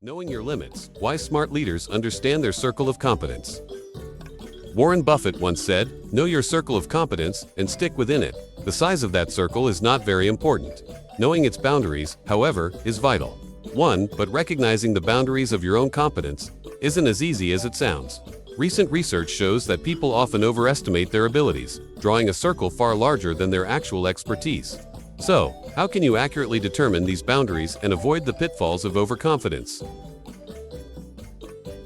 Knowing your limits, why smart leaders understand their circle of competence. Warren Buffett once said, "Know your circle of competence and stick within it. The size of that circle is not very important. Knowing its boundaries, however, is vital." But recognizing the boundaries of your own competence isn't as easy as it sounds. Recent research shows that people often overestimate their abilities, drawing a circle far larger than their actual expertise. So, how can you accurately determine these boundaries and avoid the pitfalls of overconfidence?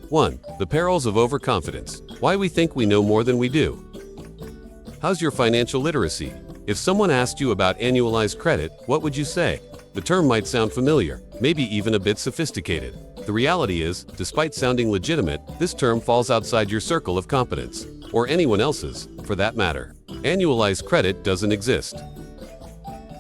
1. The perils of overconfidence. Why we think we know more than we do. How's your financial literacy? If someone asked you about annualized credit, what would you say? The term might sound familiar, maybe even a bit sophisticated. The reality is, despite sounding legitimate, this term falls outside your circle of competence, or anyone else's, for that matter. Annualized credit doesn't exist.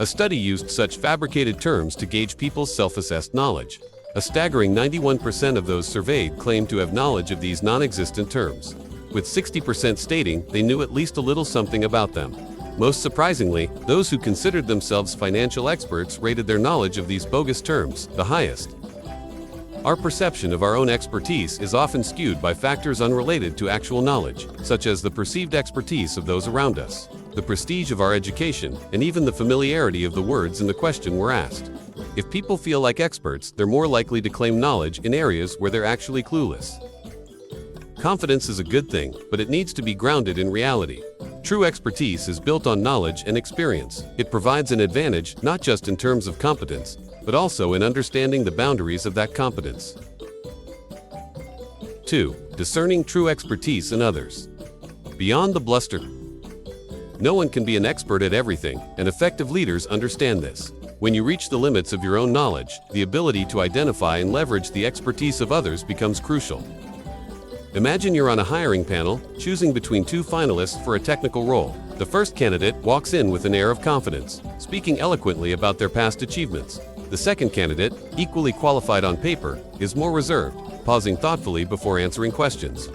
A study used such fabricated terms to gauge people's self-assessed knowledge. A staggering 91% of those surveyed claimed to have knowledge of these non-existent terms, with 60% stating they knew at least a little something about them. Most surprisingly, those who considered themselves financial experts rated their knowledge of these bogus terms the highest. Our perception of our own expertise is often skewed by factors unrelated to actual knowledge, such as the perceived expertise of those around us, the prestige of our education, and even the familiarity of the words in the question we're asked. If people feel like experts, they're more likely to claim knowledge in areas where they're actually clueless. Confidence is a good thing, but it needs to be grounded in reality. True expertise is built on knowledge and experience. It provides an advantage not just in terms of competence, but also in understanding the boundaries of that competence. 2. Discerning true expertise in others. Beyond the bluster. No one can be an expert at everything, and effective leaders understand this. When you reach the limits of your own knowledge, the ability to identify and leverage the expertise of others becomes crucial. Imagine you're on a hiring panel, choosing between two finalists for a technical role. The first candidate walks in with an air of confidence, speaking eloquently about their past achievements. The second candidate, equally qualified on paper, is more reserved, pausing thoughtfully before answering questions.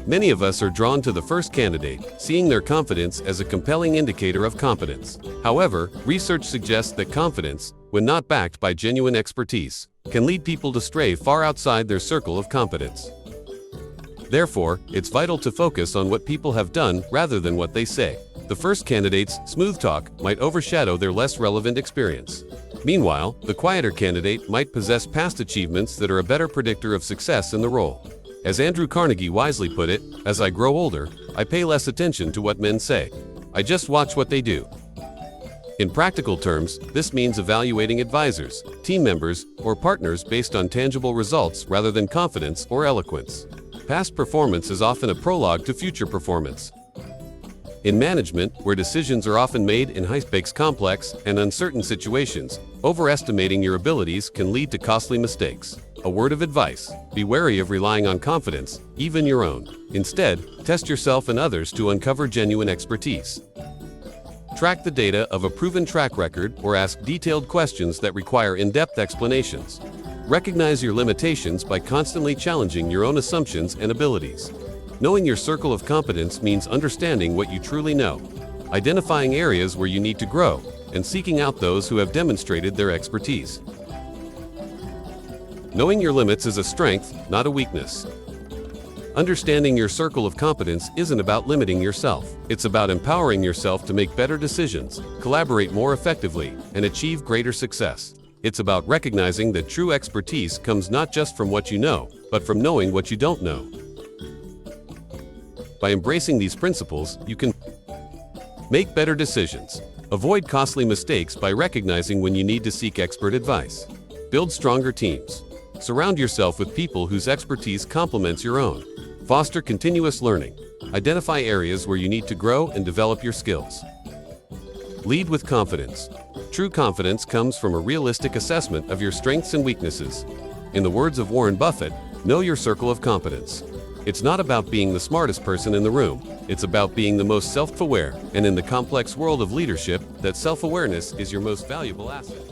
Many of us are drawn to the first candidate, seeing their confidence as a compelling indicator of competence. However, research suggests that confidence, when not backed by genuine expertise, can lead people to stray far outside their circle of competence. Therefore, it's vital to focus on what people have done rather than what they say. The first candidate's smooth talk might overshadow their less relevant experience. Meanwhile, the quieter candidate might possess past achievements that are a better predictor of success in the role. As Andrew Carnegie wisely put it, "As I grow older, I pay less attention to what men say. I just watch what they do." In practical terms, this means evaluating advisors, team members, or partners based on tangible results rather than confidence or eloquence. Past performance is often a prologue to future performance. In management, where decisions are often made in high-stakes, complex, and uncertain situations, overestimating your abilities can lead to costly mistakes. A word of advice: be wary of relying on confidence, even your own. Instead, test yourself and others to uncover genuine expertise. Track the data of a proven track record or ask detailed questions that require in-depth explanations. Recognize your limitations by constantly challenging your own assumptions and abilities. Knowing your circle of competence means understanding what you truly know, identifying areas where you need to grow, and seeking out those who have demonstrated their expertise. Knowing your limits is a strength, not a weakness. Understanding your circle of competence isn't about limiting yourself. It's about empowering yourself to make better decisions, collaborate more effectively, and achieve greater success. It's about recognizing that true expertise comes not just from what you know, but from knowing what you don't know. By embracing these principles, you can make better decisions, avoid costly mistakes by recognizing when you need to seek expert advice, build stronger teams, surround yourself with people whose expertise complements your own, foster continuous learning, identify areas where you need to grow and develop your skills. Lead with confidence. True confidence comes from a realistic assessment of your strengths and weaknesses. In the words of Warren Buffett, know your circle of competence. It's not about being the smartest person in the room. It's about being the most self-aware, and in the complex world of leadership, that self-awareness is your most valuable asset.